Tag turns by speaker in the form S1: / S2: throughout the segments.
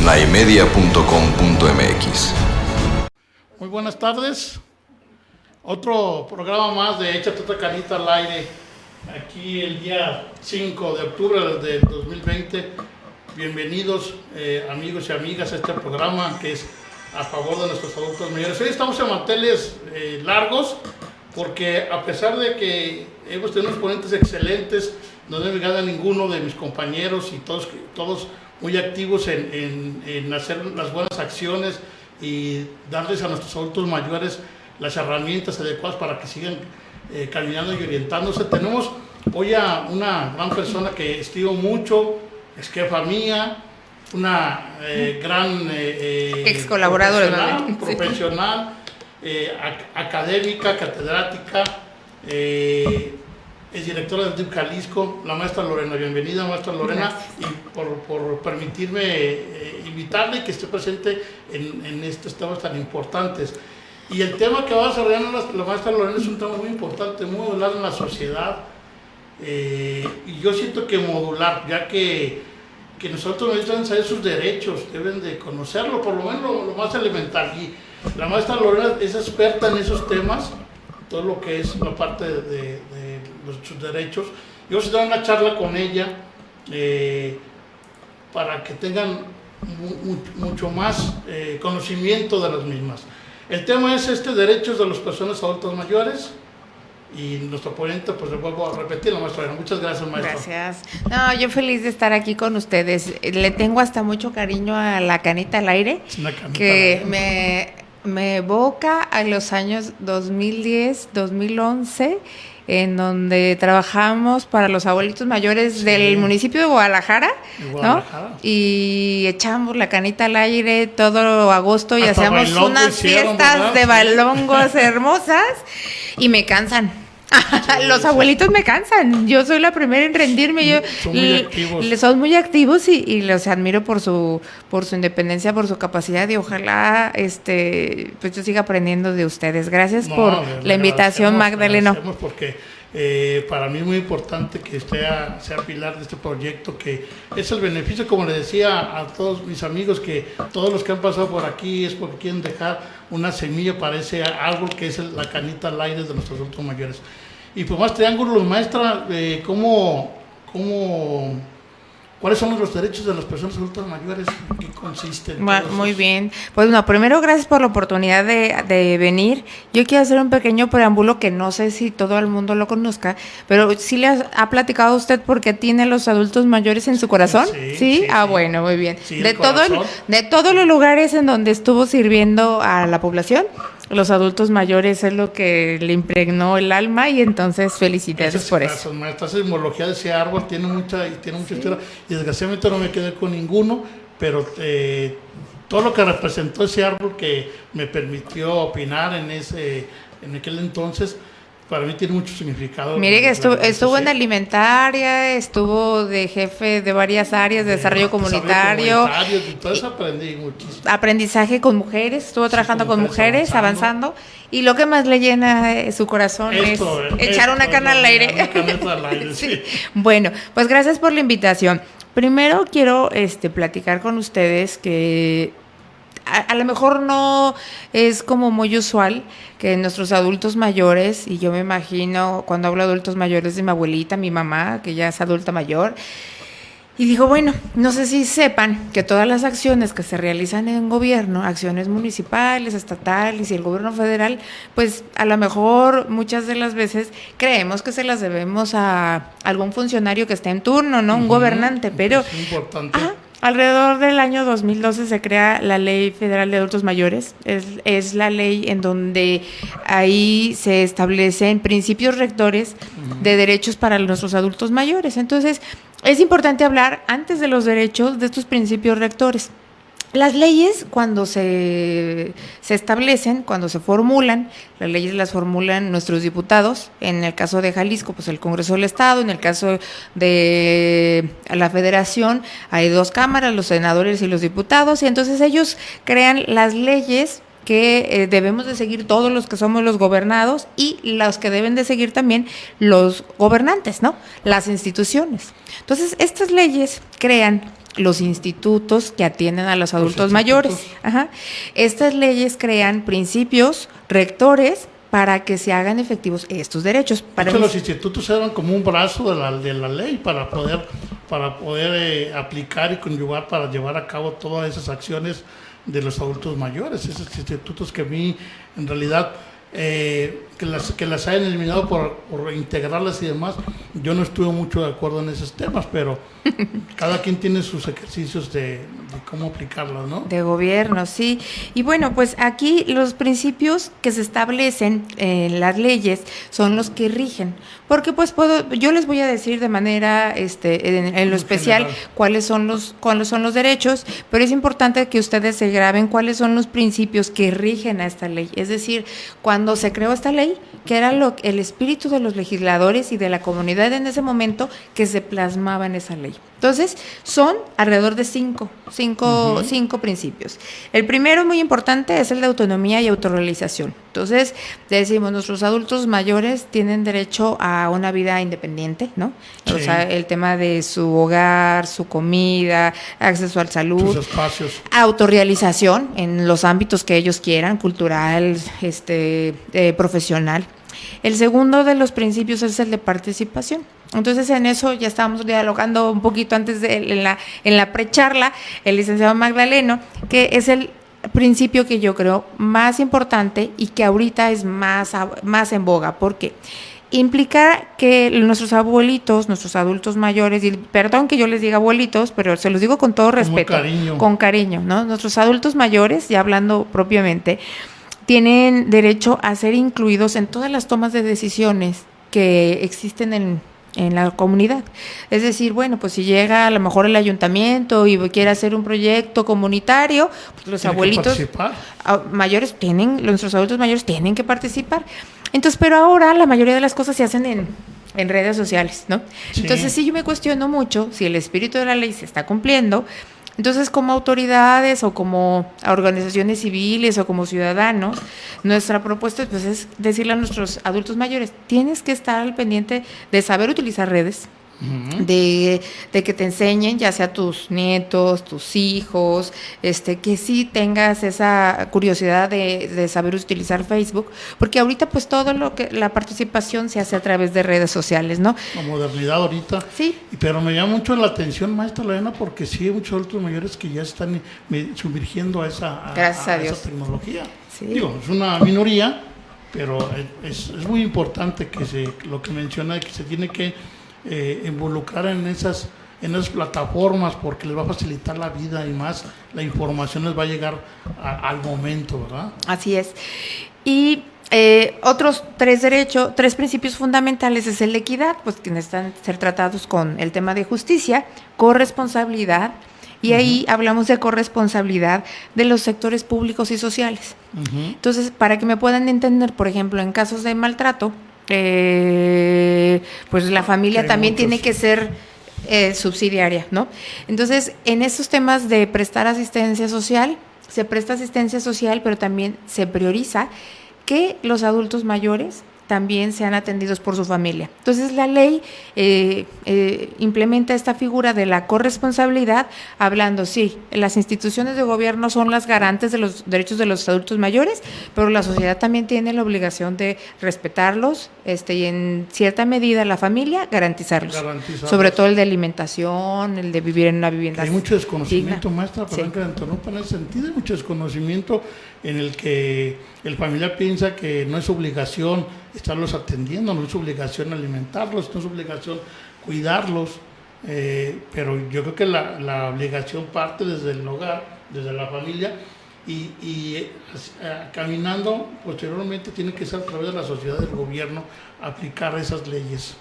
S1: naimedia.com.mx.
S2: Muy buenas tardes. Otro programa más de Échate otra canita al aire. Aquí el día 5 de octubre del 2020. Bienvenidos amigos y amigas a este programa que es a favor de nuestros adultos mayores. Hoy estamos en manteles largos porque a pesar de que hemos tenido unos ponentes excelentes, no me gana ninguno de mis compañeros y todos muy activos en hacer las buenas acciones y darles a nuestros adultos mayores las herramientas adecuadas para que sigan caminando y orientándose. Tenemos hoy a una gran persona que estimo mucho, es jefa mía, una gran
S3: ex colaboradora
S2: profesional, académica, catedrática, es directora del DIP Jalisco, la maestra Lorena. Bienvenida, maestra Lorena. Gracias. Y por permitirme invitarle y que esté presente en estos temas tan importantes. Y el tema que va a desarrollar la maestra Lorena es un tema muy importante, muy modular en la sociedad. Y yo siento que modular, ya que nosotros necesitamos saber sus derechos, deben de conocerlo, por lo menos lo más elemental. Y la maestra Lorena es experta en esos temas, todo lo que es la parte de sus derechos. Yo voy a dar una charla con ella para que tengan mucho más conocimiento de las mismas. El tema es derechos de las personas adultas mayores. Y nuestro ponente, pues le vuelvo a repetir, la maestra. Muchas gracias, maestra.
S3: Gracias. No, yo feliz de estar aquí con ustedes. Le tengo hasta mucho cariño a la canita al aire, que me evoca a los años 2010, 2011, en donde trabajamos para los abuelitos mayores del municipio de Guadalajara, ¿no? Y echamos la canita al aire todo agosto y hasta hacíamos unas fiestas de balongos hermosas y me cansan. Los abuelitos me cansan, yo soy la primera en rendirme. Son muy activos y los admiro por su independencia, por su capacidad, y ojalá pues yo siga aprendiendo de ustedes. Gracias por la invitación, Magdalena.
S2: Porque para mí es muy importante que usted sea pilar de este proyecto, que es el beneficio, como le decía a todos mis amigos, que todos los que han pasado por aquí es porque quieren dejar una semilla para ese árbol que es la canita al aire de nuestros adultos mayores. Y pues más triángulos, maestra, ¿cuáles son los derechos de las personas adultas mayores? ¿En qué consisten?
S3: Muy bien. Pues bueno, primero gracias por la oportunidad de venir. Yo quiero hacer un pequeño preámbulo que no sé si todo el mundo lo conozca, pero sí le ha platicado a usted por qué tiene los adultos mayores en su corazón. ¿Sí? Bueno, muy bien. Sí, de todos los lugares en donde estuvo sirviendo a la población, los adultos mayores es lo que le impregnó el alma, y entonces felicidades por eso.
S2: Esta simbología de ese árbol tiene mucha historia, y desgraciadamente no me quedé con ninguno, pero todo lo que representó ese árbol que me permitió opinar en aquel entonces, para mí tiene mucho significado.
S3: Mire que estuvo en alimentaria, estuvo de jefe de varias áreas de desarrollo comunitario.
S2: Y todo eso aprendí muchísimo.
S3: Aprendizaje con mujeres, estuvo trabajando con mujeres, avanzando. Y lo que más le llena su corazón es echar una cana al aire. Sí. Bueno, pues gracias por la invitación. Primero quiero platicar con ustedes que a lo mejor no es como muy usual que nuestros adultos mayores, y yo me imagino cuando hablo de adultos mayores de mi abuelita, mi mamá, que ya es adulta mayor, y digo, bueno, no sé si sepan que todas las acciones que se realizan en gobierno, acciones municipales, estatales y el gobierno federal, pues a lo mejor muchas de las veces creemos que se las debemos a algún funcionario que esté en turno, ¿no? Un gobernante, pero
S2: es importante.
S3: Alrededor del año 2012 se crea la Ley Federal de Adultos Mayores. Es la ley en donde ahí se establecen principios rectores de derechos para nuestros adultos mayores. Entonces, es importante hablar antes de los derechos de estos principios rectores. Las leyes, cuando se establecen, cuando se formulan, las leyes las formulan nuestros diputados. En el caso de Jalisco, pues el Congreso del Estado. En el caso de la Federación, hay dos cámaras, los senadores y los diputados, y entonces ellos crean las leyes que debemos de seguir todos los que somos los gobernados y los que deben de seguir también los gobernantes, ¿no? Las instituciones. Entonces, estas leyes crean los institutos que atienden a los adultos mayores. Ajá. Estas leyes crean principios rectores para que se hagan efectivos estos derechos.
S2: Los institutos eran como un brazo de la ley para poder aplicar y conjugar para llevar a cabo todas esas acciones de los adultos mayores. Esos institutos que a mí, en realidad, que las hayan eliminado por integrarlas y demás, yo no estuve mucho de acuerdo en esos temas, pero cada quien tiene sus ejercicios de cómo aplicarlas, ¿no?
S3: De gobierno, sí. Y bueno, pues aquí los principios que se establecen en las leyes son los que rigen, porque pues yo les voy a decir de manera, en lo especial, cuáles son los derechos, pero es importante que ustedes se graben cuáles son los principios que rigen a esta ley. Es decir, cuando se creó esta ley, que era el espíritu de los legisladores y de la comunidad en ese momento que se plasmaba en esa ley. Entonces, son alrededor de cinco principios. El primero, muy importante, es el de autonomía y autorrealización. Entonces, decimos, nuestros adultos mayores tienen derecho a una vida independiente, ¿no? Sí. O sea, el tema de su hogar, su comida, acceso a la salud,
S2: sus espacios,
S3: autorrealización en los ámbitos que ellos quieran, cultural, profesional. El segundo de los principios es el de participación. Entonces, en eso ya estábamos dialogando un poquito antes en la precharla, el licenciado Magdaleno, que es el principio que yo creo más importante y que ahorita es más en boga, porque implica que nuestros abuelitos, nuestros adultos mayores, y perdón que yo les diga abuelitos, pero se los digo con todo respeto, con cariño, ¿no? Nuestros adultos mayores, ya hablando propiamente, tienen derecho a ser incluidos en todas las tomas de decisiones que existen en la comunidad. Es decir, bueno, pues si llega a lo mejor el ayuntamiento y quiere hacer un proyecto comunitario, pues los abuelitos mayores nuestros adultos mayores tienen que participar. Entonces, pero ahora la mayoría de las cosas se hacen en redes sociales, ¿no? Sí. Entonces, sí, yo me cuestiono mucho si el espíritu de la ley se está cumpliendo. Entonces, como autoridades o como organizaciones civiles o como ciudadanos, nuestra propuesta pues, es decirle a nuestros adultos mayores, tienes que estar al pendiente de saber utilizar redes, de que te enseñen, ya sea tus nietos, tus hijos, que sí tengas esa curiosidad de saber utilizar Facebook, porque ahorita pues todo la participación se hace a través de redes sociales, ¿no?
S2: La modernidad ahorita.
S3: Sí.
S2: Pero me llama mucho la atención, maestra Lorena, porque sí hay muchos adultos mayores que ya están sumergiendo a esa tecnología. Sí. Digo, es una minoría, pero es muy importante lo que menciona, que se tiene que involucrar en esas plataformas, porque les va a facilitar la vida y más la información les va a llegar al momento, ¿verdad?
S3: Así es. Y otros tres principios fundamentales es el de equidad, pues que necesitan ser tratados con el tema de justicia, corresponsabilidad, y ahí hablamos de corresponsabilidad de los sectores públicos y sociales. Entonces, para que me puedan entender, por ejemplo, en casos de maltrato, pues la familia también tiene que ser subsidiaria, ¿no? Entonces, en estos temas de prestar asistencia social, se presta asistencia social, pero también se prioriza que los adultos mayores también sean atendidos por su familia. Entonces, la ley implementa esta figura de la corresponsabilidad, hablando, sí, las instituciones de gobierno son las garantes de los derechos de los adultos mayores, pero la sociedad también tiene la obligación de respetarlos, y en cierta medida la familia garantizarlos. Sobre todo el de alimentación, el de vivir en una vivienda.
S2: Hay mucho desconocimiento, maestra, perdón que la interrumpa en ese sentido, hay mucho desconocimiento en el que el familiar piensa que no es obligación estarlos atendiendo, no es obligación alimentarlos, no es obligación cuidarlos, pero yo creo que la obligación parte desde el hogar, desde la familia, y caminando posteriormente tiene que ser a través de la sociedad, del gobierno, aplicar esas leyes.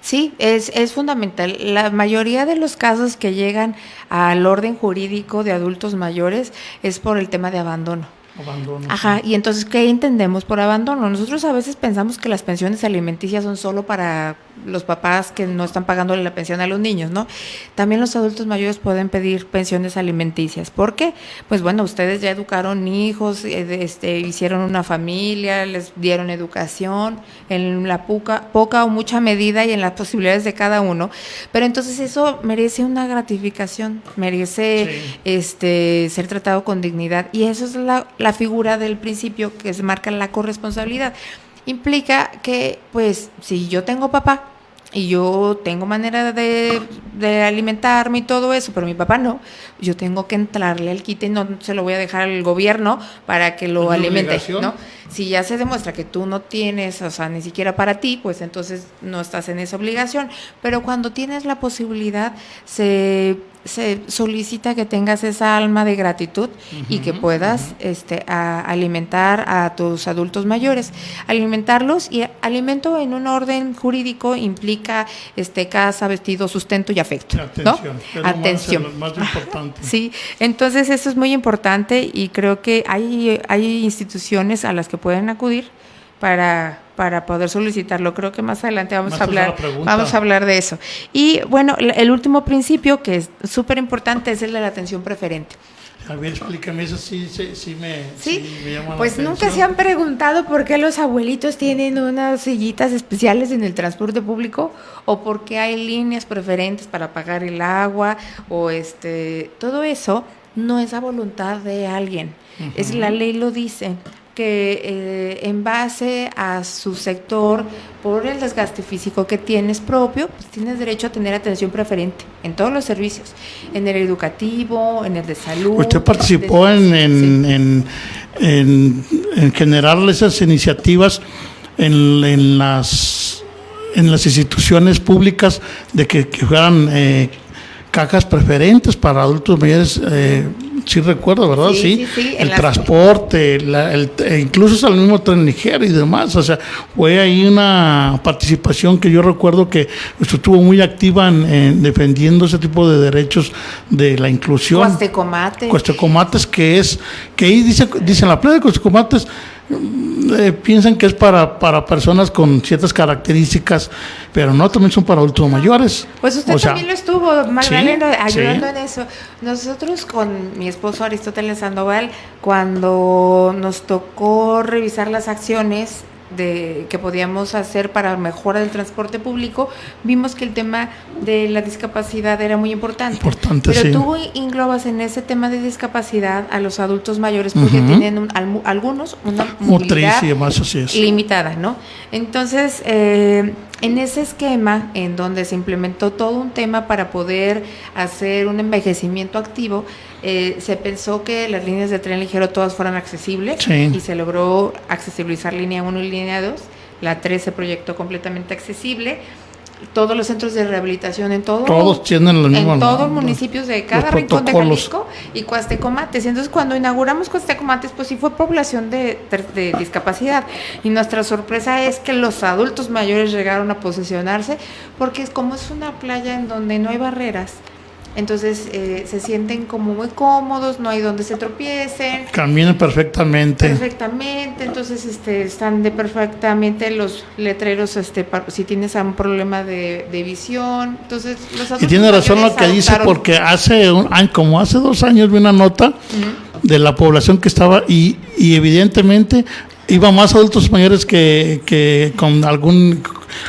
S3: Sí, es fundamental. La mayoría de los casos que llegan al orden jurídico de adultos mayores es por el tema de abandono.
S2: Abandono.
S3: Ajá, y entonces, ¿qué entendemos por abandono? Nosotros a veces pensamos que las pensiones alimenticias son solo para los papás que no están pagando la pensión a los niños, ¿no? También los adultos mayores pueden pedir pensiones alimenticias. ¿Por qué? Pues bueno, ustedes ya educaron hijos, hicieron una familia, les dieron educación en la poca o mucha medida y en las posibilidades de cada uno, pero entonces eso merece una gratificación, merece ser tratado con dignidad, y eso es la figura del principio que se marca la corresponsabilidad. Implica que, pues, si yo tengo papá y yo tengo manera de alimentarme y todo eso, pero mi papá no, yo tengo que entrarle al quite y no se lo voy a dejar al gobierno para que lo alimente, ¿no? Si ya se demuestra que tú no tienes, o sea, ni siquiera para ti, pues entonces no estás en esa obligación. Pero cuando tienes la posibilidad, se solicita que tengas esa alma de gratitud y que puedas alimentar a tus adultos mayores. Alimentarlos, y alimento en un orden jurídico implica casa, vestido, sustento y afecto,
S2: atención,
S3: ¿no? Atención.
S2: Lo más importante.
S3: Sí, entonces eso es muy importante, y creo que hay instituciones a las que pueden acudir para poder solicitarlo. Creo que más adelante vamos a hablar de eso. Y bueno, el último principio, que es súper importante, es el de la atención preferente.
S2: A ver, explícame eso, sí me llama
S3: pues
S2: la atención.
S3: Nunca se han preguntado por qué los abuelitos tienen unas sillitas especiales en el transporte público, o por qué hay líneas preferentes para pagar el agua, o todo eso no es a voluntad de alguien. Es la ley lo dice, que en base a su sector, por el desgaste físico que tienes propio, pues tienes derecho a tener atención preferente en todos los servicios, en el educativo, en el de salud.
S2: Usted participó en generar esas iniciativas en las instituciones públicas, de que fueran cajas preferentes para adultos mayores. Sí recuerdo, ¿verdad? Sí. El transporte, incluso el mismo tren ligero y demás. O sea, fue ahí una participación que yo recuerdo que usted estuvo muy activa en defendiendo ese tipo de derechos de la inclusión. Cuestecomates, que ahí dicen la playa de Cuestecomates, piensan que es para personas con ciertas características, pero no, también son para adultos mayores.
S3: Pues usted también lo estuvo, Magdalena, ayudando en eso. Nosotros con mi esposo Aristóteles Sandoval, cuando nos tocó revisar las acciones que podíamos hacer para mejora del transporte público, vimos que el tema de la discapacidad era muy importante. Pero tú englobas en ese tema de discapacidad a los adultos mayores, porque tienen algunos una movilidad
S2: y demás, así es,
S3: limitada, ¿no? Entonces, en ese esquema, en donde se implementó todo un tema para poder hacer un envejecimiento activo, se pensó que las líneas de tren ligero todas fueran accesibles, y se logró accesibilizar línea 1 y línea 2. La 3 se proyectó completamente accesible. Todos los centros de rehabilitación
S2: todos tienen lo mismo,
S3: en todos los municipios de cada rincón de Jalisco, y Cuestecomates. Entonces, cuando inauguramos Cuestecomates, pues sí fue población de discapacidad, y nuestra sorpresa es que los adultos mayores llegaron a posicionarse, porque como es una playa en donde no hay barreras, entonces se sienten como muy cómodos, no hay donde se tropiecen.
S2: Caminan perfectamente.
S3: Entonces están perfectamente los letreros, si tienes algún problema de visión. Entonces los adultos, y
S2: tiene razón lo que dice, porque hace 2 años vi una nota de la población que estaba, y evidentemente iba más adultos mayores que con algún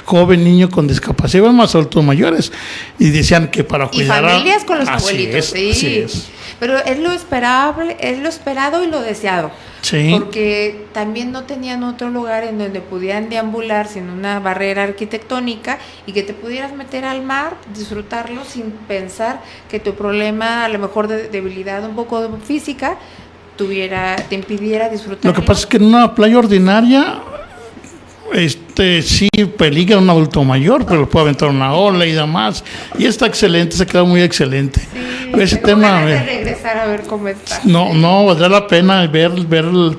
S2: joven niño con discapacidad, iban más adultos mayores, y decían que para cuidar
S3: y familias con los abuelitos,
S2: así es.
S3: Pero es lo esperable, es lo esperado y lo deseado, porque también no tenían otro lugar en donde pudieran deambular sin una barrera arquitectónica, y que te pudieras meter al mar, disfrutarlo sin pensar que tu problema, a lo mejor de debilidad un poco física, te impidiera disfrutar.
S2: Lo que pasa es que en una playa ordinaria sí peligra un adulto mayor, pero puede aventar una ola y demás, y está excelente, se quedó muy excelente. Ese tema
S3: de regresar a ver cómo está.
S2: No valdrá la pena ver,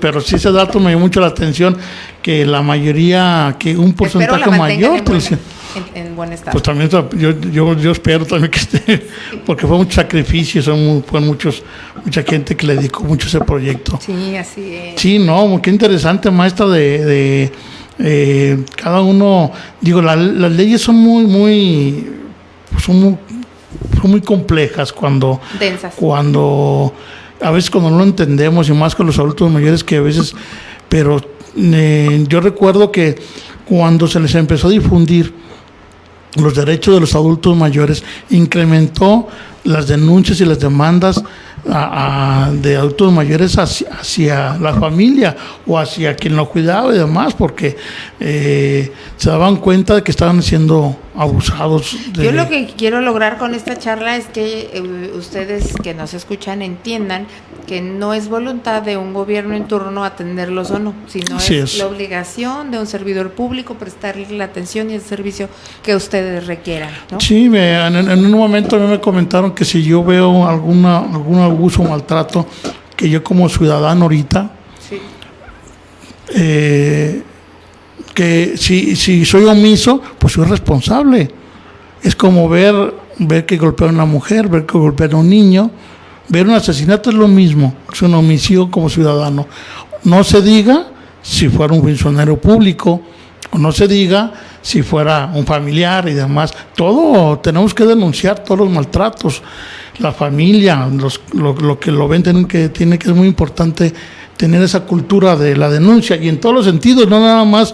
S2: pero sí, ese dato me dio mucho la atención, que la mayoría, que un porcentaje mayor,
S3: en buen estado.
S2: Pues también yo espero también que esté, porque fue mucho sacrificio, fue mucha gente que le dedicó mucho a ese proyecto.
S3: Sí, así es.
S2: Sí, no, qué interesante, maestra, de cada uno, digo, las leyes son muy complejas
S3: densas.
S2: Cuando a veces cuando no lo entendemos, y más con los adultos mayores que a veces, pero yo recuerdo que cuando se les empezó a difundir los derechos de los adultos mayores, incrementó las denuncias y las demandas de adultos mayores hacia la familia o hacia quien lo cuidaba y demás, porque se daban cuenta de que estaban siendo abusados.
S3: Yo lo que quiero lograr con esta charla es que ustedes que nos escuchan entiendan que no es voluntad de un gobierno en turno atenderlos o no, sino es la obligación de un servidor público prestarle la atención y el servicio que ustedes requieran, ¿no?
S2: Sí, en un momento a mí me comentaron que si yo veo algún abuso o maltrato, que yo como ciudadano ahorita,
S3: sí,
S2: que si soy omiso, pues soy responsable. Es como ver que golpean a una mujer, ver que golpean a un niño. Ver un asesinato es lo mismo, es una omisión como ciudadano. No se diga si fuera un funcionario público, o no se diga si fuera un familiar y demás. Todo tenemos que denunciar, todos los maltratos. La familia, lo que lo ven, que es muy importante tener esa cultura de la denuncia, y en todos los sentidos, no nada más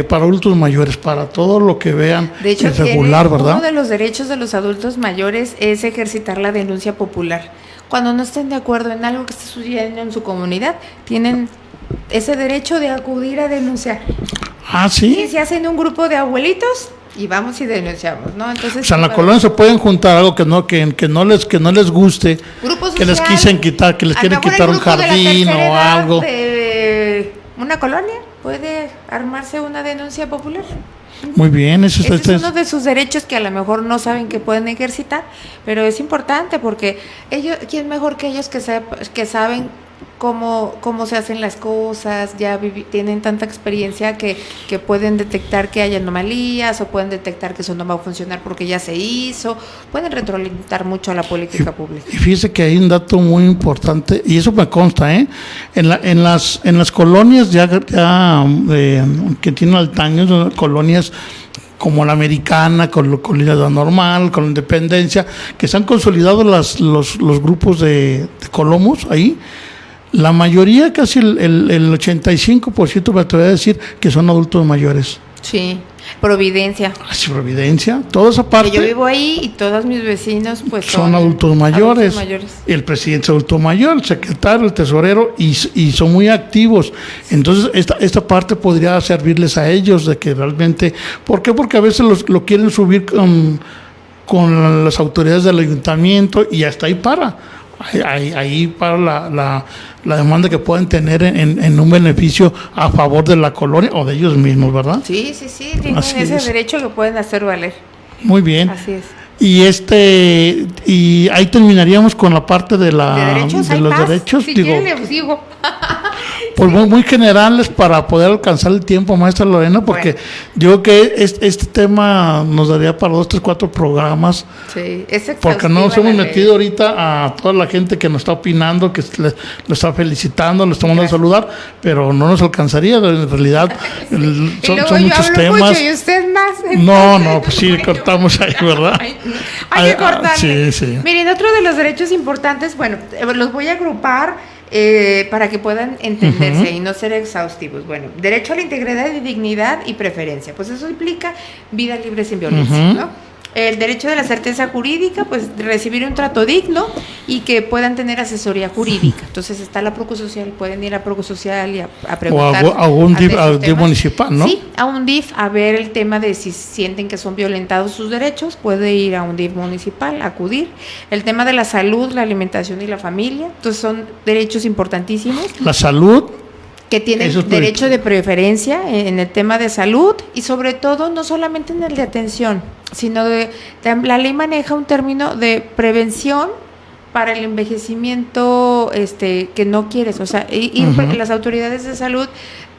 S2: para adultos mayores, para todo lo que vean.
S3: De hecho,
S2: regular, ¿verdad?
S3: Uno de los derechos de los adultos mayores es ejercitar la denuncia popular. Cuando no estén de acuerdo en algo que esté sucediendo en su comunidad, tienen ese derecho de acudir a denunciar.
S2: Ah, sí.
S3: Y se hacen un grupo de abuelitos y vamos y denunciamos, ¿no? Entonces,
S2: o sea, en la colonia se pueden juntar algo que no les guste,
S3: social,
S2: que les quieren quitar un jardín o algo.
S3: De una colonia puede armarse una denuncia popular.
S2: Muy bien,
S3: ese es uno de sus derechos que a lo mejor no saben que pueden ejercitar, pero es importante porque ellos, ¿quién mejor que ellos que saben cómo se hacen las cosas? Ya tienen tanta experiencia que pueden detectar que hay anomalías, o pueden detectar que eso no va a funcionar porque ya se hizo, pueden retroalimentar mucho a la política pública.
S2: Y fíjese que hay un dato muy importante, y eso me consta, en las colonias ya que tienen altaños, colonias como la Americana, con la Normal, con la Independencia, que se han consolidado los grupos de colomos ahí. La mayoría, casi el 85%, me atrevería a decir que son adultos mayores.
S3: Sí, Providencia.
S2: Sí, Providencia, toda esa parte.
S3: Que yo vivo ahí y todos mis vecinos pues
S2: son adultos mayores. El presidente es adulto mayor, el secretario, el tesorero, y son muy activos. Entonces esta parte podría servirles a ellos, de que realmente, ¿por qué? Porque a veces lo quieren subir con las autoridades del ayuntamiento y hasta ahí para. Ahí para la demanda que pueden tener en un beneficio a favor de la colonia o de ellos mismos, ¿verdad?
S3: Sí, tienen ese derecho que pueden hacer valer.
S2: Muy bien.
S3: Así es.
S2: Y ahí terminaríamos con la parte de los derechos.
S3: Si quieren les digo.
S2: Pues muy generales para poder alcanzar el tiempo, maestra Lorena, porque yo creo que este tema nos daría para 2, 3, 4 programas.
S3: Sí, es exhaustivo.
S2: Porque no nos hemos metido ahorita a toda la gente que nos está opinando, que lo está felicitando, lo está mandando a saludar, pero no nos alcanzaría, en realidad son muchos temas.
S3: Mucho y usted más.
S2: No, pues sí, cortamos ahí, ¿verdad?
S3: Hay que cortarle.
S2: Sí.
S3: Miren, otro de los derechos importantes, bueno, los voy a agrupar para que puedan entenderse y no ser exhaustivos. Bueno, derecho a la integridad y dignidad y preferencia, pues eso implica vida libre sin violencia, ¿no? El derecho de la certeza jurídica, pues recibir un trato digno y que puedan tener asesoría jurídica. Entonces está la Procosocial, pueden ir a Procosocial y a preguntar.
S2: O a un DIF municipal, ¿no?
S3: Sí, a un DIF a ver el tema de si sienten que son violentados sus derechos, puede ir a un DIF municipal, acudir. El tema de la salud, la alimentación y la familia, entonces son derechos importantísimos.
S2: La salud.
S3: Que tienen derecho de preferencia en el tema de salud y sobre todo no solamente en el de atención, sino la ley maneja un término de prevención para el envejecimiento que no quieres, o sea, las autoridades de salud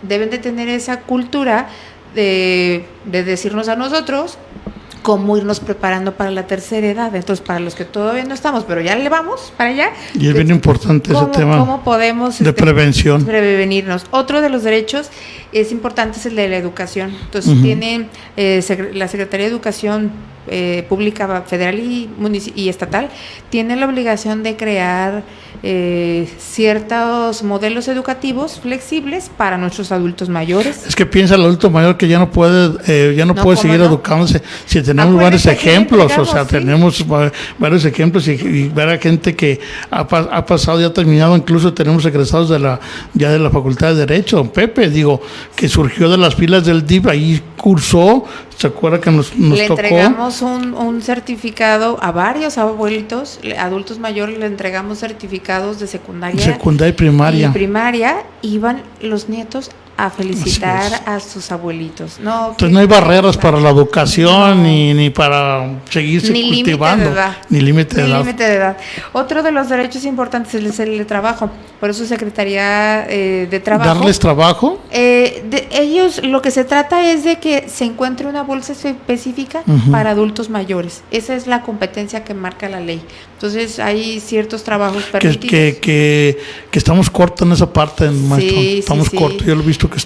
S3: deben de tener esa cultura de decirnos a nosotros cómo irnos preparando para la tercera edad. Entonces, para los que todavía no estamos, pero ya le vamos para allá.
S2: Y es bien importante ese tema.
S3: ¿Cómo podemos
S2: de prevención?
S3: Prevenirnos. Otro de los derechos es importante es el de la educación. Entonces, tiene la Secretaría de Educación Pública Federal y estatal, tiene la obligación de crear ciertos modelos educativos flexibles para nuestros adultos mayores.
S2: Es que piensa el adulto mayor que ya no puede seguir educándose. Si tenemos varios ejemplos, tenemos varios ejemplos y ver a gente que ha pasado, ya ha terminado, incluso tenemos egresados de la Facultad de Derecho, don Pepe, que surgió de las filas del DIF, ahí cursó, ¿se acuerda que nos
S3: le
S2: tocó?
S3: Entregamos un certificado a varios abuelitos, adultos mayores, le entregamos certificados de secundaria
S2: y primaria.
S3: Iban los nietos a felicitar a sus abuelitos.
S2: Entonces no hay barreras para la educación, ni para seguirse cultivando, ni límite de
S3: edad. Otro de los derechos importantes es el de trabajo. Por eso Secretaría de Trabajo.
S2: ¿Darles trabajo?
S3: Ellos, lo que se trata es de que se encuentre una bolsa específica para adultos mayores. Esa es la competencia que marca la ley. Entonces hay ciertos trabajos permitidos.
S2: Que estamos cortos en esa parte, maestro. Estamos cortos. Yo lo he visto que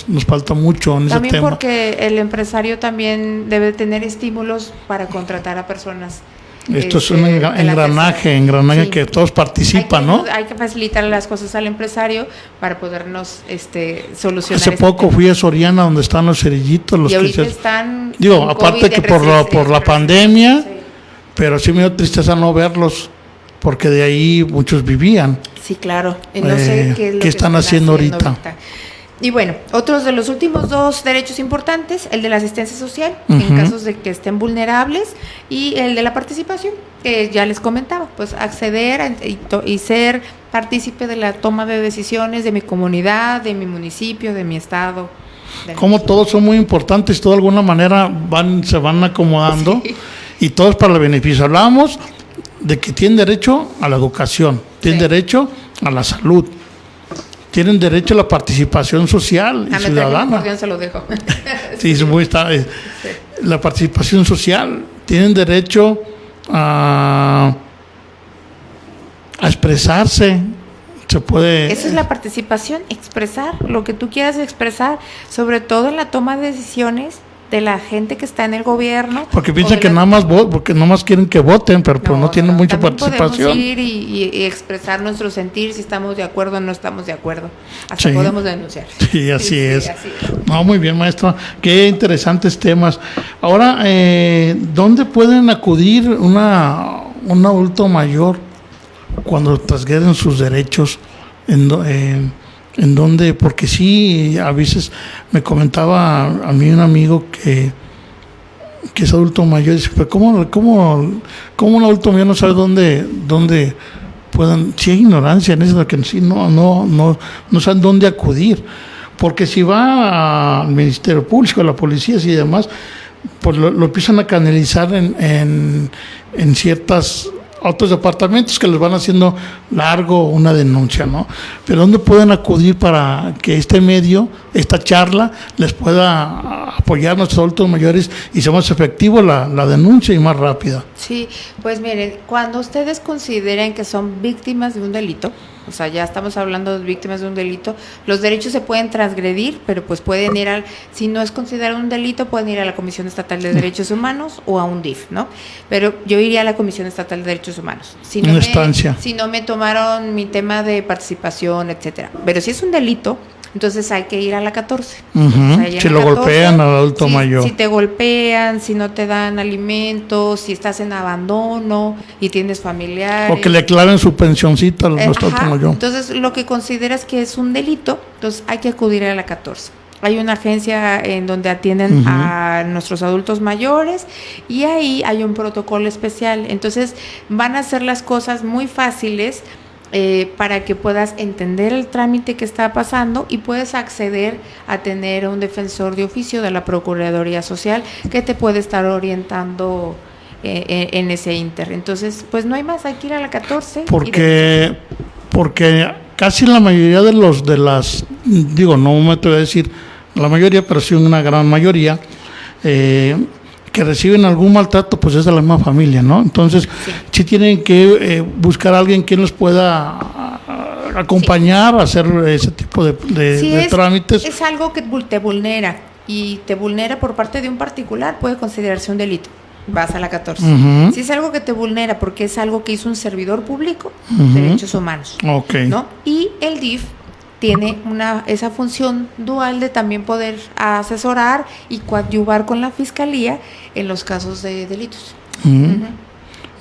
S2: nos falta mucho en ese tema.
S3: También porque el empresario también debe tener estímulos para contratar a personas.
S2: Esto es un engranaje que todos participan, ¿no?
S3: Hay que facilitar las cosas al empresario para podernos solucionar.
S2: Hace poco fui a Soriana, donde están los cerillitos.
S3: Y ahorita están...
S2: aparte que por la pandemia, pero sí me dio tristeza no verlos, porque de ahí muchos vivían.
S3: Sí, claro. No sé qué es lo
S2: que están haciendo ahorita.
S3: Y bueno, otros de los últimos dos derechos importantes, el de la asistencia social, en casos de que estén vulnerables, y el de la participación, que ya les comentaba, pues acceder y ser partícipe de la toma de decisiones de mi comunidad, de mi municipio, de mi estado.
S2: Como todos son muy importantes, de alguna manera se van acomodando, y todos para el beneficio. Hablábamos de que tienen derecho a la educación, tienen derecho a la salud, tienen derecho a la participación social y ciudadana.
S3: Se lo dejo.
S2: La participación social, tienen derecho a expresarse.
S3: Esa es la participación, expresar lo que tú quieras expresar, sobre todo en la toma de decisiones de la gente que está en el gobierno.
S2: Porque piensan que nada más quieren que voten, pero no tienen mucha participación.
S3: Podemos ir y expresar nuestro sentir, si estamos de acuerdo o no estamos de acuerdo. Hasta podemos denunciar.
S2: Sí, así es. No, muy bien, maestra. Qué interesantes temas. Ahora, ¿dónde pueden acudir un adulto mayor cuando transgreden sus derechos? ¿En dónde? Porque sí, a veces me comentaba a mí un amigo que es adulto mayor, y dice, pero ¿cómo un adulto mayor no sabe dónde puedan? Sí hay ignorancia en eso, que sí no saben dónde acudir, porque si va al Ministerio Público, a la policía y demás, pues lo empiezan a canalizar en ciertas otros departamentos que les van haciendo largo una denuncia, ¿no? Pero ¿dónde pueden acudir para que este medio, esta charla, les pueda apoyar a nuestros adultos mayores y sea más efectivo la denuncia y más rápida?
S3: Sí, pues miren, cuando ustedes consideren que son víctimas de un delito, o sea, ya estamos hablando de víctimas de un delito, los derechos se pueden transgredir, pero pues pueden ir si no es considerado un delito, pueden ir a la Comisión Estatal de Derechos Humanos o a un DIF, ¿no? Pero yo iría a la Comisión Estatal de Derechos Humanos. Si no me tomaron mi tema de participación, etcétera. Pero si es un delito, entonces hay que ir a la 14.
S2: Si lo golpean al adulto mayor.
S3: Si te golpean, si no te dan alimentos, si estás en abandono y tienes familiares.
S2: O que le aclaren su pensioncita al adulto mayor.
S3: Entonces, lo que consideras que es un delito, entonces hay que acudir a la 14. Hay una agencia en donde atienden a nuestros adultos mayores y ahí hay un protocolo especial. Entonces, van a hacer las cosas muy fáciles para que puedas entender el trámite que está pasando y puedes acceder a tener un defensor de oficio de la Procuraduría Social que te puede estar orientando en ese inter. Entonces, pues no hay más, hay que ir a la 14. Porque
S2: casi la mayoría no me atrevo a decir la mayoría, pero sí una gran mayoría, que reciben algún maltrato, pues es de la misma familia, ¿no? Entonces, sí tienen que buscar a alguien que los pueda acompañar a hacer ese tipo de trámites.
S3: Es algo que te vulnera, y te vulnera por parte de un particular, puede considerarse un delito. Vas a la 14. Si es algo que te vulnera porque es algo que hizo un servidor público, derechos humanos, ¿no? Y el DIF tiene esa función dual de también poder asesorar y coadyuvar con la fiscalía en los casos de delitos.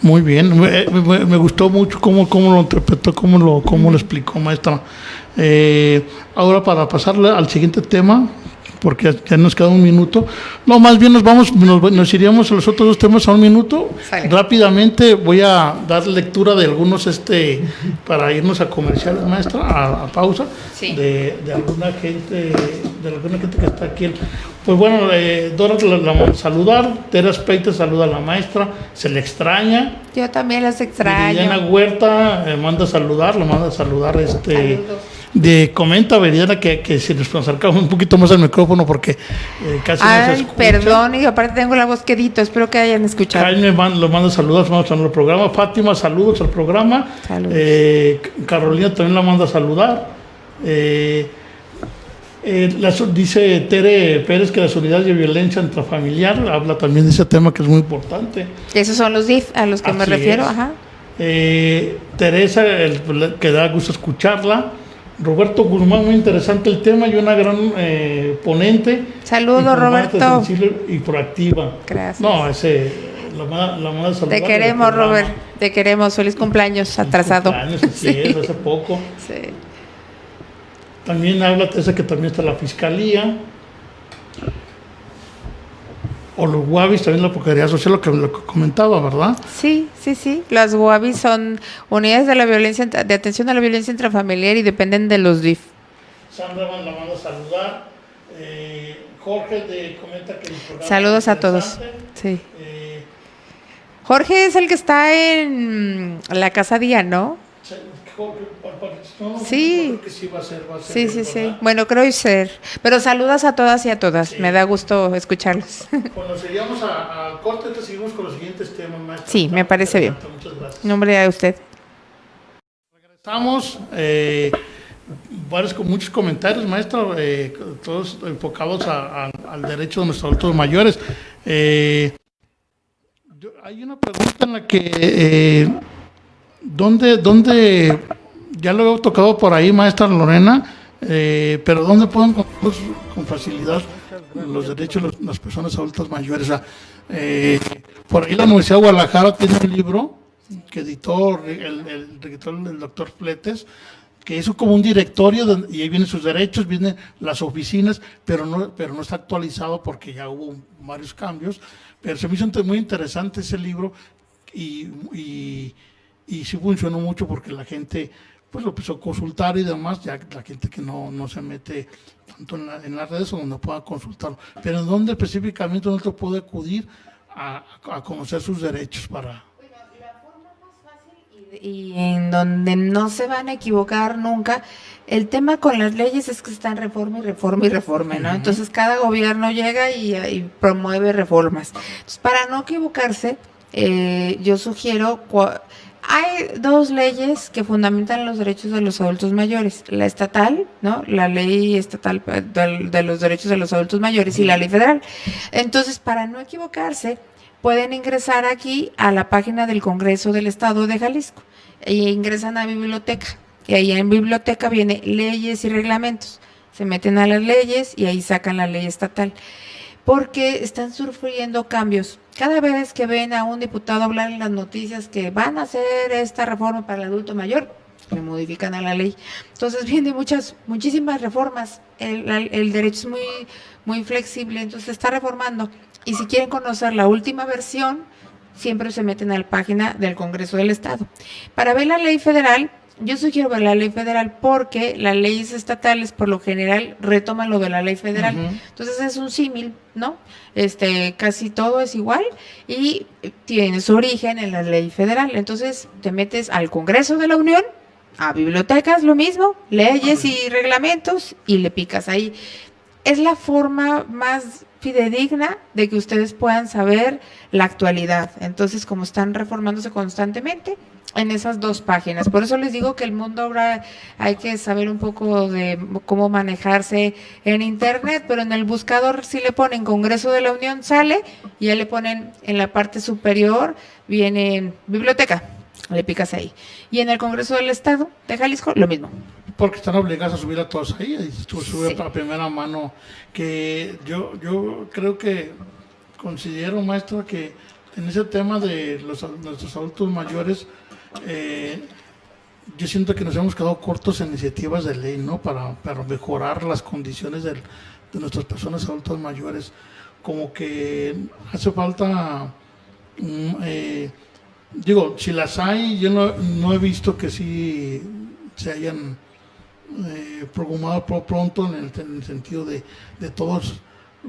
S2: Muy bien, me gustó mucho cómo lo interpretó, cómo lo explicó, maestra. Ahora, para pasarle al siguiente tema, porque ya nos queda un minuto. No, más bien nos iríamos a los otros dos temas a un minuto.
S3: Sale.
S2: Rápidamente voy a dar lectura de algunos para irnos a comerciales, maestra, a pausa,
S3: sí.
S2: de alguna gente que está aquí. Pues bueno, Dora la manda a saludar, Tere Aspeite saluda a la maestra, se le extraña.
S3: Yo también las extraño.
S2: Viridiana Huerta lo manda a saludar.
S3: Saludos.
S2: Comenta Veridiana que si nos acercamos un poquito más al micrófono porque casi no se escucha.
S3: Perdón, y aparte tengo la voz quedito, espero que hayan escuchado.
S2: Jaime lo manda saludos, vamos al programa. Fátima, saludos al programa.
S3: Saludos.
S2: Carolina también la manda a saludar. Dice Tere Pérez que las unidades de violencia intrafamiliar, habla también de ese tema que es muy importante.
S3: Esos son los DIF a los que me refiero. Ajá.
S2: Teresa, que da gusto escucharla. Roberto Guzmán, muy interesante el tema y una gran ponente.
S3: Saludos, Roberto.
S2: Sensible y proactiva.
S3: Gracias.
S2: No, la manda a saludar.
S3: Te queremos, Robert. Te queremos. Feliz cumpleaños atrasado.
S2: Cumpleaños, así es, hace poco.
S3: Sí.
S2: También habla Teresa que también está la fiscalía. O los Guavis, también la Procuraduría Social, lo que comentaba, ¿verdad?
S3: Sí. Las Guavis son unidades de atención a la violencia intrafamiliar y dependen de los DIF.
S2: Sandra la manda a saludar. Jorge comenta que el programa
S3: saludos a todos. Sí. Jorge es el que está en la Casa Día, ¿no? Sí.
S2: Creo que sí va a ser.
S3: Sí. Bueno, creo ser. Pero saludas a todas y a todas. Sí. Me da gusto escucharlos.
S2: Bueno, seguimos al corte, entonces seguimos con los siguientes temas, maestra.
S3: Sí, me parece bien.
S2: Muchas gracias.
S3: Nombre a usted.
S2: Regresamos. Con muchos comentarios, maestra, todos enfocados al derecho de nuestros adultos mayores. Hay una pregunta en la que ¿dónde ya lo he tocado por ahí, maestra Lorena, pero dónde pueden con facilidad los derechos de las personas adultas mayores? O sea, por ahí la Universidad de Guadalajara tiene un libro que editó el doctor Fletes, que hizo como un directorio y ahí vienen sus derechos, vienen las oficinas, pero no está actualizado porque ya hubo varios cambios. Pero se me hizo muy interesante ese libro y sí funcionó mucho porque la gente pues lo empezó a consultar y demás, ya la gente que no se mete tanto en las redes donde pueda consultarlo. Pero ¿en dónde específicamente uno puede acudir a conocer sus derechos para...?
S3: Bueno, la forma más fácil y en donde no se van a equivocar nunca, el tema con las leyes es que están reforma, ¿no? Entonces cada gobierno llega y promueve reformas. Entonces, para no equivocarse, yo sugiero... Hay dos leyes que fundamentan los derechos de los adultos mayores, la estatal, ¿no? La ley estatal de los derechos de los adultos mayores y la ley federal. Entonces, para no equivocarse, pueden ingresar aquí a la página del Congreso del Estado de Jalisco e ingresan a biblioteca. Y ahí en biblioteca viene leyes y reglamentos. Se meten a las leyes y ahí sacan la ley estatal. Porque están sufriendo cambios. Cada vez que ven a un diputado hablar en las noticias que van a hacer esta reforma para el adulto mayor, le modifican a la ley. Entonces vienen muchísimas reformas. El derecho es muy flexible, entonces se está reformando. Y si quieren conocer la última versión, siempre se meten a la página del Congreso del Estado. Para ver la ley federal, yo sugiero ver la ley federal porque las leyes estatales por lo general retoman lo de la ley federal. Entonces es un símil, ¿no? Casi todo es igual y tiene su origen en la ley federal. Entonces te metes al Congreso de la Unión, a bibliotecas, lo mismo, leyes y reglamentos y le picas ahí. es la forma más fidedigna de que ustedes puedan saber la actualidad. Entonces, como están reformándose constantemente en esas 2 páginas. Por eso les digo que el mundo ahora hay que saber un poco de cómo manejarse en internet, pero en el buscador si le ponen Congreso de la Unión sale y ya le ponen en la parte superior, viene biblioteca, le picas ahí. Y en el Congreso del Estado de Jalisco, lo mismo.
S2: Porque están obligados a subir a todos ahí, y sube a primera mano, que yo creo que considero, maestro, que en ese tema de nuestros adultos mayores, yo siento que nos hemos quedado cortos en iniciativas de ley, ¿no? Para mejorar las condiciones de nuestras personas adultas mayores. Como que hace falta, digo, si las hay, yo no he visto que sí se hayan programado pronto en el sentido de todos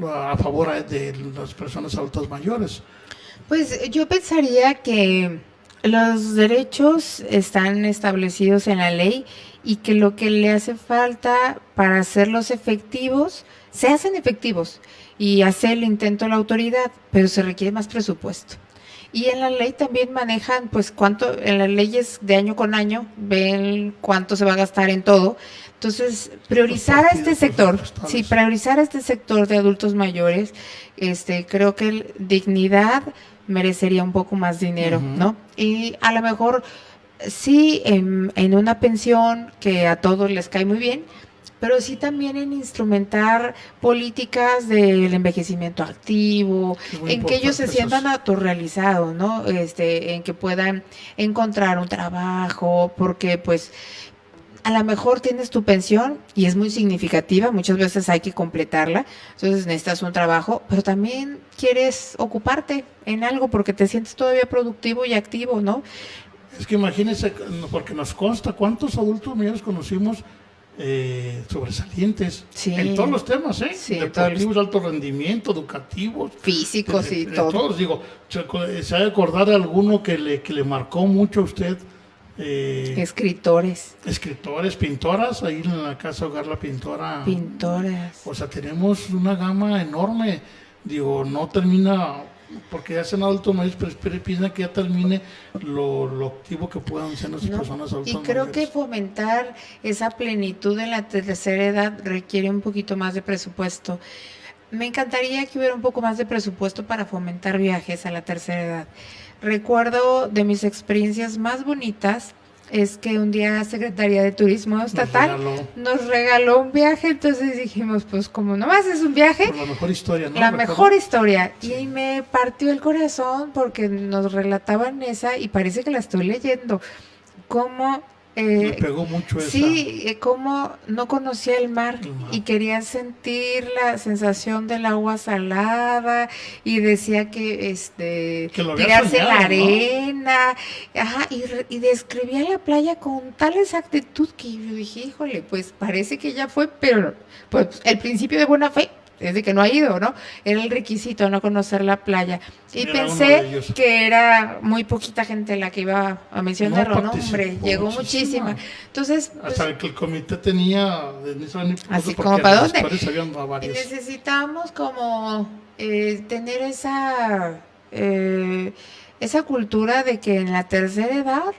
S2: a favor de las personas adultas mayores.
S3: Pues yo pensaría que los derechos están establecidos en la ley y que lo que le hace falta para hacerlos efectivos, se hacen efectivos y hace el intento la autoridad, pero se requiere más presupuesto. Y en la ley también manejan, pues, en las leyes de año con año, ven cuánto se va a gastar en todo. Entonces, priorizar a este sector, sí, priorizar a este sector de adultos mayores, creo que dignidad merecería un poco más dinero, ¿no? Y a lo mejor sí en una pensión que a todos les cae muy bien, pero sí también en instrumentar políticas del envejecimiento activo, en que ellos se sientan autorrealizados, ¿no? En que puedan encontrar un trabajo, porque pues a lo mejor tienes tu pensión y es muy significativa, muchas veces hay que completarla, entonces necesitas un trabajo, pero también quieres ocuparte en algo porque te sientes todavía productivo y activo, ¿no?
S2: Es que imagínense, porque nos consta cuántos adultos mayores conocimos sobresalientes, sí, en todos los temas, sí, deportivos, alto rendimiento, educativos,
S3: físicos y todo.
S2: Todos, digo, se ha de acordar de alguno que le marcó mucho a usted.
S3: Escritores,
S2: pintoras, ahí en la Casa Hogar La Pintora.
S3: Pintoras.
S2: O sea, tenemos una gama enorme, digo, no termina, porque ya sean adultos mayores, pero piensan que ya termine lo activo que puedan ser nuestras personas adultas mayores.
S3: Y creo que fomentar esa plenitud en la tercera edad requiere un poquito más de presupuesto. Me encantaría que hubiera un poco más de presupuesto para fomentar viajes a la tercera edad. Recuerdo de mis experiencias más bonitas es que un día Secretaría de Turismo Estatal nos regaló un viaje, entonces dijimos, pues como nomás es un viaje,
S2: por la mejor historia, ¿no?
S3: La mejor historia, sí. Y me partió el corazón porque nos relataban esa y parece que la estoy leyendo, cómo
S2: me pegó mucho esa.
S3: Sí, como no conocía el mar y quería sentir la sensación del agua salada y decía que tirarse en la arena, ¿no? Ajá, y describía la playa con tal exactitud que yo dije, híjole, pues parece que ya fue, pero pues el principio de buena fe es de que no ha ido, ¿no? Era el requisito, no conocer la playa. Y pensé que era muy poquita gente la que iba a mencionarlo, ¿no? Hombre, llegó muchísima. Entonces,
S2: hasta pues, que el comité tenía...
S3: así como para dónde. Y necesitamos como tener esa cultura de que en la tercera edad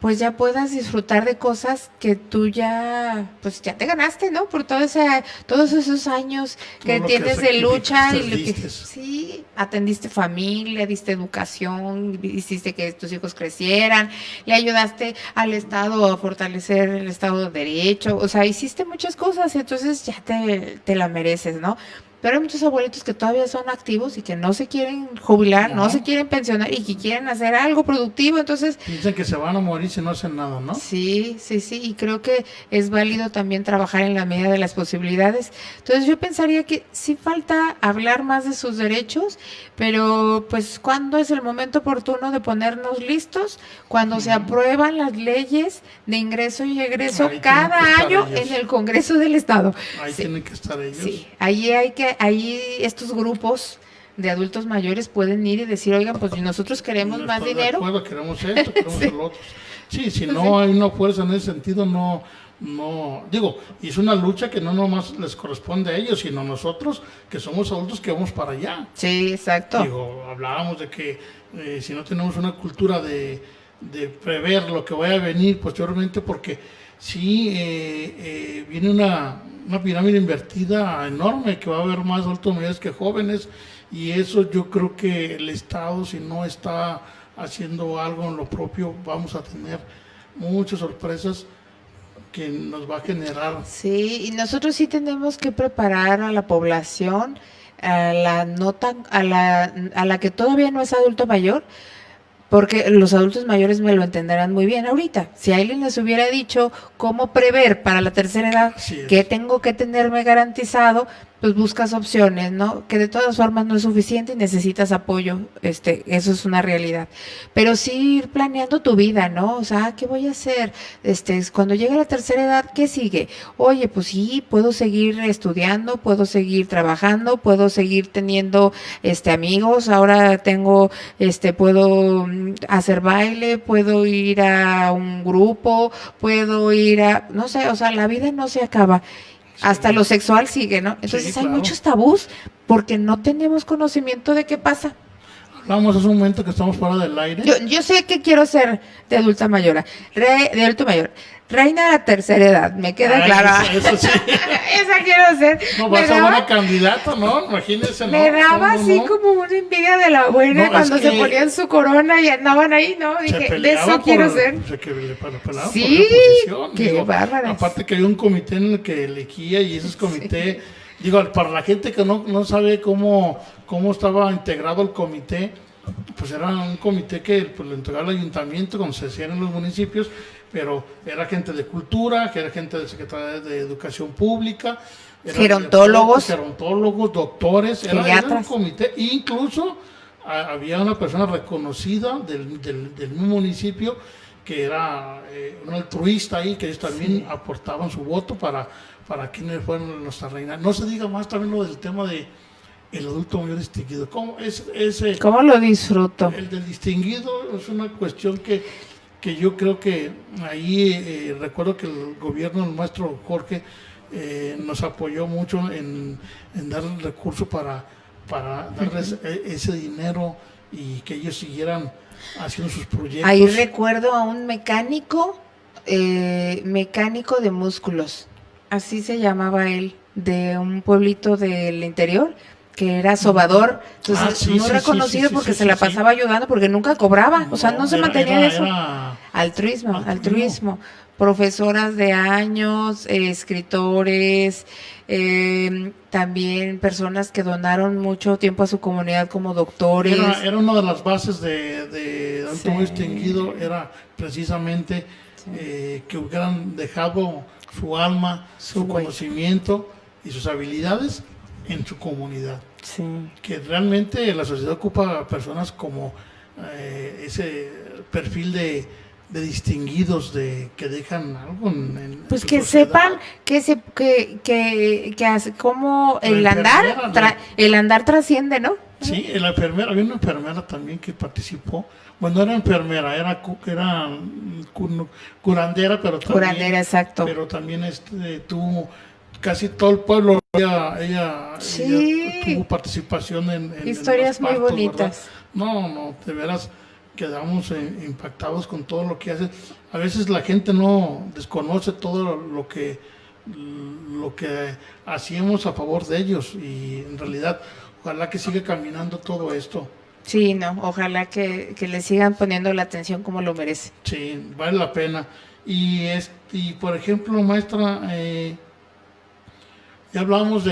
S3: pues ya puedas disfrutar de cosas que tú ya te ganaste, ¿no? Por todos esos años que tienes de lucha y lo que sí, atendiste familia, diste educación, hiciste que tus hijos crecieran, le ayudaste al Estado a fortalecer el Estado de Derecho, o sea, hiciste muchas cosas, entonces ya te la mereces, ¿no? Pero hay muchos abuelitos que todavía son activos y que no se quieren jubilar, no se quieren pensionar y que quieren hacer algo productivo, entonces...
S2: Piensan que se van a morir si no hacen nada, ¿no?
S3: Sí, y creo que es válido también trabajar en la medida de las posibilidades. Entonces yo pensaría que sí falta hablar más de sus derechos, pero pues ¿cuándo es el momento oportuno de ponernos listos? Cuando se aprueban las leyes de ingreso y egreso cada año en el Congreso del Estado.
S2: Ahí tienen que estar ellos.
S3: Sí, ahí estos grupos de adultos mayores pueden ir y decir, oigan, pues nosotros queremos más dinero.
S2: Queremos esto, queremos el otro. Sí, si no hay una fuerza en ese sentido, no no, digo, y es una lucha que no nomás les corresponde a ellos, sino a nosotros que somos adultos que vamos para allá.
S3: Sí, exacto.
S2: Digo, hablábamos de que si no tenemos una cultura de prever lo que vaya a venir posteriormente, porque sí viene una pirámide invertida enorme, que va a haber más adultos mayores que jóvenes, y eso yo creo que el Estado, si no está haciendo algo en lo propio, vamos a tener muchas sorpresas que nos va a generar.
S3: Sí, y nosotros sí tenemos que preparar a la población, a la no tan, a la que todavía no es adulto mayor, porque los adultos mayores me lo entenderán muy bien ahorita. Si alguien les hubiera dicho cómo prever para la tercera edad, que tengo que tenerme garantizado, pues buscas opciones, ¿no? Que de todas formas no es suficiente y necesitas apoyo, eso es una realidad. Pero sí ir planeando tu vida, ¿no? O sea, ¿qué voy a hacer? Cuando llegue la tercera edad, ¿qué sigue? Oye, pues sí, puedo seguir estudiando, puedo seguir trabajando, puedo seguir teniendo, amigos, ahora tengo, puedo hacer baile, puedo ir a un grupo, puedo ir a, no sé, o sea, la vida no se acaba. Hasta lo sexual sigue, ¿no? Entonces claro, hay muchos tabús porque no tenemos conocimiento de qué pasa.
S2: Hablamos hace un momento que estamos fuera del aire.
S3: Yo sé que quiero ser de adulta mayor, reina de la tercera edad, me queda claro.
S2: Eso sí.
S3: Esa quiero ser.
S2: No, vas a buena candidata, ¿no? Imagínense, ¿no?
S3: Me daba así como una envidia de la buena cuando se ponían su corona y andaban ahí, ¿no? Dije, de eso quiero ser.
S2: Sí,
S3: qué bárbara.
S2: Aparte que había un comité en el que elegía y ese comité, digo, para la gente que no sabe cómo estaba integrado el comité, pues era un comité que pues, lo entregaba el ayuntamiento, como se hacía en los municipios, pero era gente de cultura, que era gente de Secretaría de Educación Pública,
S3: gerontólogos,
S2: doctores, era un comité, incluso había una persona reconocida del mismo municipio que era un altruista ahí, que ellos también aportaban su voto para quienes fueron nuestra reina. No se diga más también lo del tema de el adulto mayor distinguido. ¿Cómo
S3: lo disfruto?
S2: El del distinguido es una cuestión que yo creo que ahí recuerdo que el gobierno del maestro Jorge nos apoyó mucho en dar el recurso para darles ese dinero y que ellos siguieran haciendo sus proyectos.
S3: Ahí recuerdo a un mecánico de músculos, así se llamaba él, de un pueblito del interior, que era sobador, entonces muy reconocido porque se la pasaba ayudando, porque nunca cobraba, o sea, no se mantenía de eso. Altruismo. Profesoras de años, escritores, también personas que donaron mucho tiempo a su comunidad como doctores.
S2: Era una de las bases de alto muy distinguido, era precisamente que hubieran dejado su alma, su conocimiento y sus habilidades en su comunidad. Que realmente la sociedad ocupa a personas como ese perfil de distinguidos, que dejan algo en
S3: pues
S2: su
S3: que
S2: sociedad.
S3: Sepan que hace como el andar trasciende, ¿no?
S2: Sí, la enfermera, había una enfermera también que participó. Bueno, era enfermera, era curandera, pero también,
S3: curandera, exacto.
S2: Pero también tuvo casi todo el pueblo, ella tuvo participación en
S3: historias
S2: en los
S3: muy bonitas.
S2: ¿Verdad? No, de veras quedamos impactados con todo lo que hace. A veces la gente no desconoce todo lo que hacíamos a favor de ellos, y en realidad ojalá que siga caminando todo esto.
S3: Sí, ojalá que le sigan poniendo la atención como lo merece.
S2: Sí, vale la pena. Y por ejemplo, maestra, ya hablábamos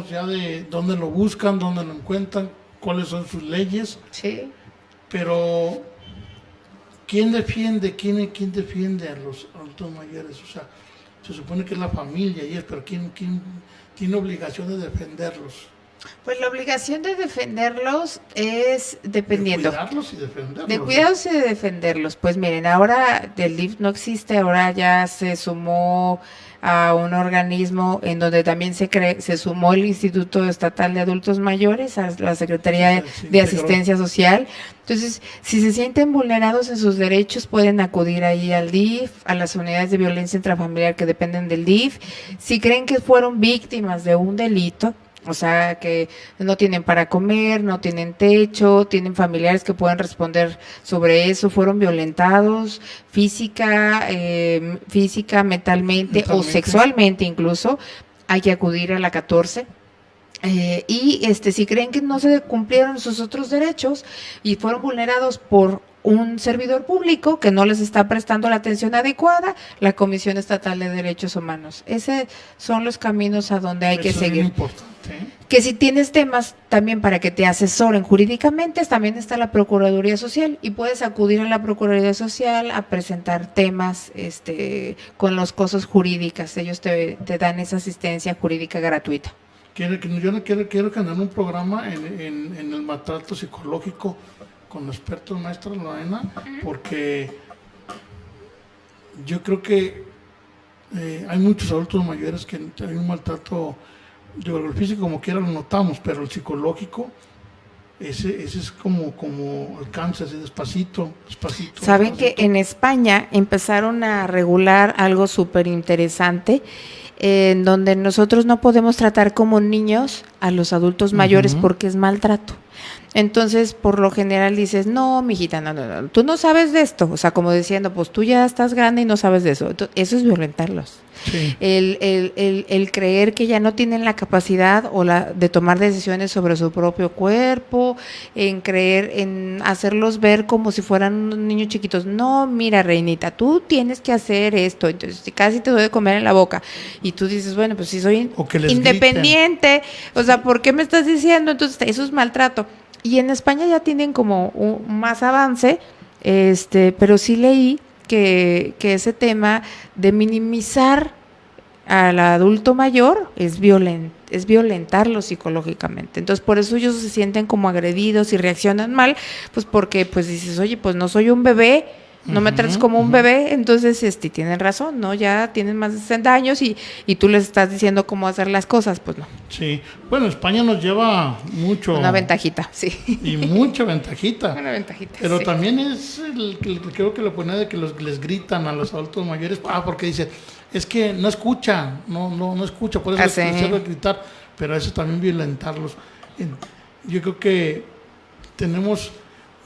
S2: ya de dónde lo buscan, dónde lo encuentran, cuáles son sus leyes.
S3: Sí.
S2: Pero ¿quién defiende a los adultos mayores? O sea, se supone que es la familia y pero ¿quién tiene obligación de defenderlos?
S3: Pues la obligación de defenderlos es dependiendo.
S2: De cuidarlos y defenderlos.
S3: De cuidados y de defenderlos. Pues miren, ahora el DIF no existe, ahora ya se sumó a un organismo en donde también se sumó el Instituto Estatal de Adultos Mayores, a la Secretaría de Asistencia Social. Entonces, si se sienten vulnerados en sus derechos, pueden acudir ahí al DIF, a las unidades de violencia intrafamiliar que dependen del DIF. Si creen que fueron víctimas de un delito, o sea, que no tienen para comer, no tienen techo, tienen familiares que pueden responder sobre eso, fueron violentados física, mentalmente o sexualmente incluso, hay que acudir a la 14. Si creen que no se cumplieron sus otros derechos y fueron vulnerados por un servidor público que no les está prestando la atención adecuada, la Comisión Estatal de Derechos Humanos. Esos son los caminos a donde hay que seguir. Que si tienes temas también para que te asesoren jurídicamente, también está la Procuraduría Social y puedes acudir a la Procuraduría Social a presentar temas con las cosas jurídicas. Ellos te dan esa asistencia jurídica gratuita.
S2: Yo no quiero que hagan un programa en el maltrato psicológico con expertos, maestra Lorena, porque yo creo que hay muchos adultos mayores que hay un maltrato, el físico como quiera lo notamos, pero el psicológico, ese es como alcanza así despacito.
S3: Saben que en España empezaron a regular algo súper interesante, en donde nosotros no podemos tratar como niños a los adultos mayores porque es maltrato. Entonces, por lo general dices, no, mijita, no, tú no sabes de esto. O sea, como diciendo, pues tú ya estás grande y no sabes de eso. Entonces, eso es violentarlos. Sí. El creer que ya no tienen la capacidad de tomar decisiones sobre su propio cuerpo, en hacerlos ver como si fueran unos niños chiquitos. No, mira, reinita, tú tienes que hacer esto. Entonces, casi te doy de comer en la boca. Y tú dices, bueno, pues si soy independiente, griten. O sea, ¿por qué me estás diciendo? Entonces, eso es maltrato. Y en España ya tienen como más avance, pero sí leí que ese tema de minimizar al adulto mayor es violentarlo psicológicamente. Entonces, por eso ellos se sienten como agredidos y reaccionan mal, pues porque pues dices, oye, pues no soy un bebé, no me trates como un bebé, entonces tienen razón, ¿no? Ya tienen más de 60 años y tú les estás diciendo cómo hacer las cosas, pues no.
S2: Sí, bueno, España nos lleva mucho.
S3: Una ventajita, sí.
S2: Y mucha ventajita.
S3: Una ventajita,
S2: pero
S3: sí.
S2: También es creo que lo pone de que les gritan a los adultos mayores, porque dicen, es que no escucha, no escucha, por eso les hace gritar, pero eso también violentarlos. Yo creo que tenemos...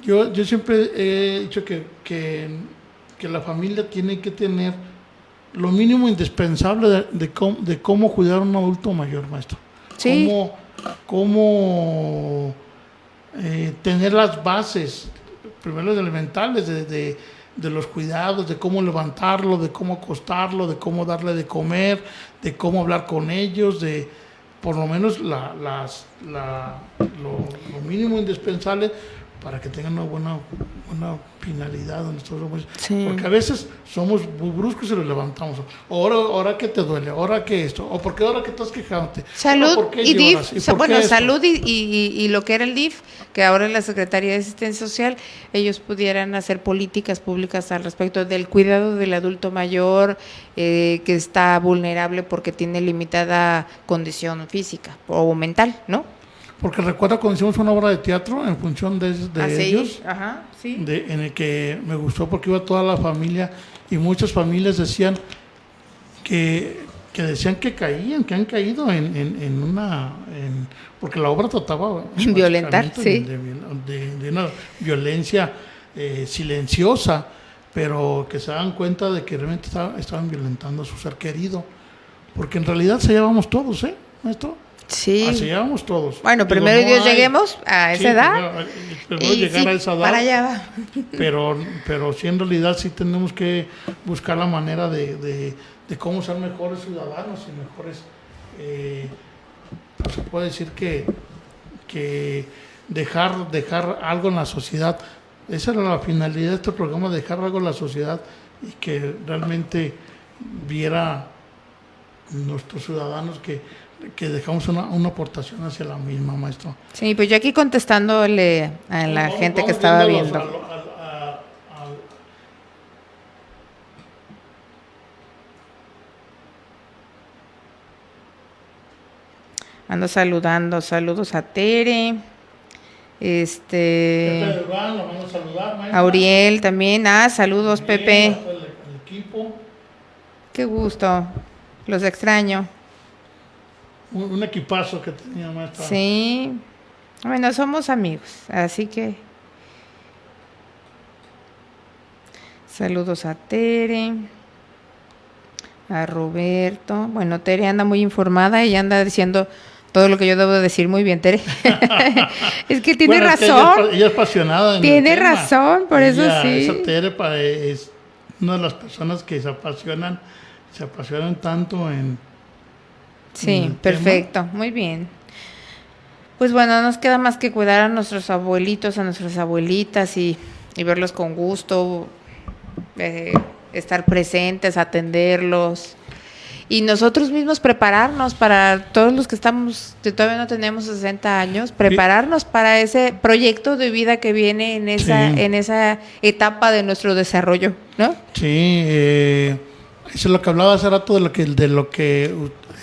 S2: Yo siempre he dicho que la familia tiene que tener lo mínimo indispensable de cómo cuidar a un adulto mayor, maestro.
S3: Sí.
S2: Cómo tener las bases, primero elementales, de los cuidados, de cómo levantarlo, de cómo acostarlo, de cómo darle de comer, de cómo hablar con ellos, de por lo menos lo mínimo indispensable para que tengan una buena finalidad. Sí. Porque a veces somos muy bruscos y los levantamos. Ahora que te duele, ahora que esto, o porque ahora que estás quejándote.
S3: Salud y DIF, salud y lo que era el DIF, que ahora es la Secretaría de Asistencia Social, ellos pudieran hacer políticas públicas al respecto del cuidado del adulto mayor que está vulnerable porque tiene limitada condición física o mental, ¿no?
S2: Porque recuerdo cuando hicimos una obra de teatro en función de ellos,
S3: ajá, sí.
S2: En el que me gustó porque iba toda la familia y muchas familias decían que decían que han caído porque la obra trataba
S3: violentar, sí.
S2: de una violencia silenciosa, pero que se dan cuenta de que realmente estaban violentando a su ser querido, porque en realidad se llevamos todos, maestro.
S3: Sí.
S2: Así llegamos todos.
S3: Bueno, primero Dios lleguemos a esa edad.
S2: Primero llegar a esa edad.
S3: Para allá va.
S2: Pero sí, en realidad sí tenemos que buscar la manera de cómo ser mejores ciudadanos y mejores. Se puede decir que dejar algo en la sociedad. Esa era la finalidad de este programa, dejar algo en la sociedad y que realmente viera nuestros ciudadanos que que dejamos una aportación hacia la misma, maestro.
S3: Sí, pues yo aquí contestándole a la gente que estaba viendo. Ando saludando, saludos a Tere,
S2: Pepe Durán, lo vamos a saludar, maestra.
S3: Auriel también, saludos
S2: También,
S3: Pepe.
S2: el equipo.
S3: Qué gusto, los extraño.
S2: Un equipazo que tenía, maestra.
S3: Sí, bueno, somos amigos, así que saludos a Tere, a Roberto. Bueno, Tere anda muy informada y anda diciendo todo lo que yo debo decir. Muy bien, Tere. Es que tiene razón.
S2: Es que ella es apasionada.
S3: Tiene razón, por eso sí.
S2: Esa Tere es una de las personas que se apasionan tanto en...
S3: Sí, perfecto, muy bien. Pues bueno, nos queda más que cuidar a nuestros abuelitos, a nuestras abuelitas y verlos con gusto, estar presentes, atenderlos. Y nosotros mismos prepararnos para todos los que estamos, que todavía no tenemos 60 años, prepararnos para ese proyecto de vida que viene en esa etapa de nuestro desarrollo, ¿no?
S2: Sí, eso es lo que hablaba hace rato de lo que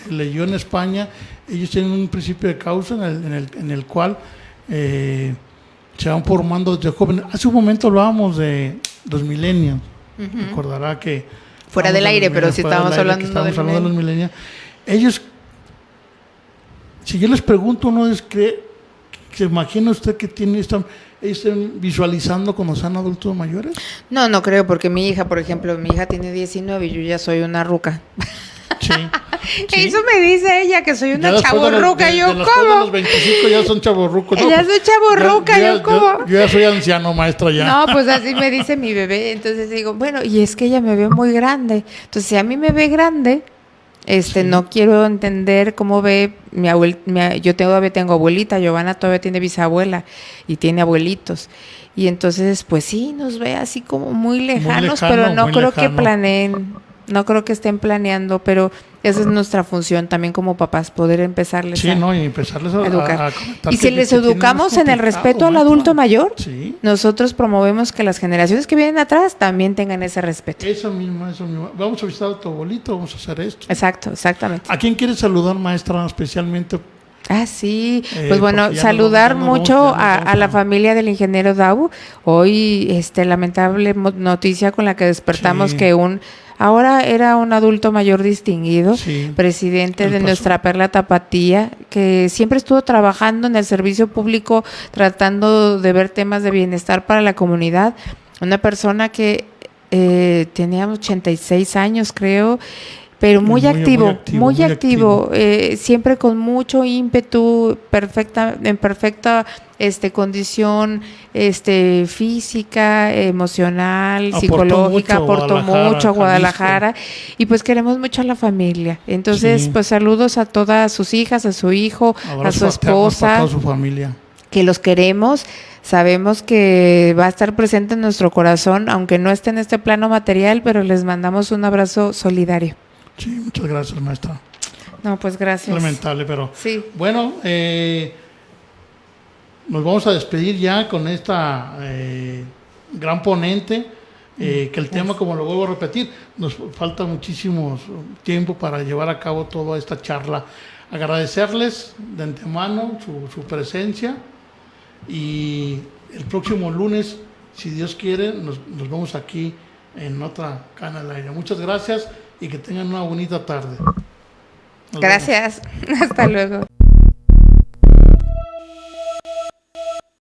S2: leyó en España. Ellos tienen un principio de causa en el cual se van formando desde jóvenes. Hace un momento hablábamos de los millennials. Recordará que
S3: fuera del aire, pero sí estábamos hablando
S2: de los millennials. Ellos, si yo les pregunto, ¿no es que se imagina usted que ellos están visualizando cuando sean adultos mayores?
S3: No creo, porque mi hija, por ejemplo, tiene 19 y yo ya soy una ruca.
S2: Sí.
S3: Eso me dice ella, que soy una chavorruca. Yo, ¿cómo?
S2: De los 25 ya son chavorrucos.
S3: Ya soy chavorruca, yo, ¿cómo?
S2: Yo ya soy anciano, maestra, ya.
S3: No, pues así me dice mi bebé. Entonces digo, bueno, y es que ella me ve muy grande. Entonces, si a mí me ve grande, no quiero entender cómo ve mi abuelita. Yo todavía tengo abuelita, Giovanna todavía tiene bisabuela y tiene abuelitos. Y entonces, pues sí, nos ve así como muy lejanos, pero no creo que planeen. No creo que estén planeando, pero esa es nuestra función también como papás, poder empezarles
S2: y empezarles a
S3: educar. Y si les educamos en el respeto al adulto mayor, nosotros promovemos que las generaciones que vienen atrás también tengan ese respeto.
S2: Eso mismo. Vamos a visitar a tu abuelito, vamos a hacer esto.
S3: Exacto, exactamente.
S2: ¿A quién quieres saludar, maestra, especialmente?
S3: Sí, pues bueno, saludar mucho a la familia del ingeniero Dau. Hoy, lamentable noticia con la que despertamos que ahora era un adulto mayor distinguido, presidente de nuestra Perla Tapatía, que siempre estuvo trabajando en el servicio público, tratando de ver temas de bienestar para la comunidad. Una persona que tenía 86 años, creo, pero muy activo, siempre con mucho ímpetu, en perfecta condición física, emocional, psicológica, aportó mucho a Guadalajara, y pues queremos mucho a la familia. Entonces, pues saludos a todas sus hijas, a su hijo, a su esposa,
S2: a toda su familia,
S3: que los queremos. Sabemos que va a estar presente en nuestro corazón, aunque no esté en este plano material, pero les mandamos un abrazo solidario.
S2: Sí, muchas gracias, maestra.
S3: No, pues gracias.
S2: Lamentable, pero
S3: sí.
S2: Bueno, nos vamos a despedir ya con esta gran ponente, que el tema, como lo vuelvo a repetir, nos falta muchísimo tiempo para llevar a cabo toda esta charla. Agradecerles de antemano su presencia, y el próximo lunes, si Dios quiere, nos vemos aquí en otra Cana al Aire. Muchas gracias y que tengan una bonita tarde.
S3: Gracias. Hasta luego.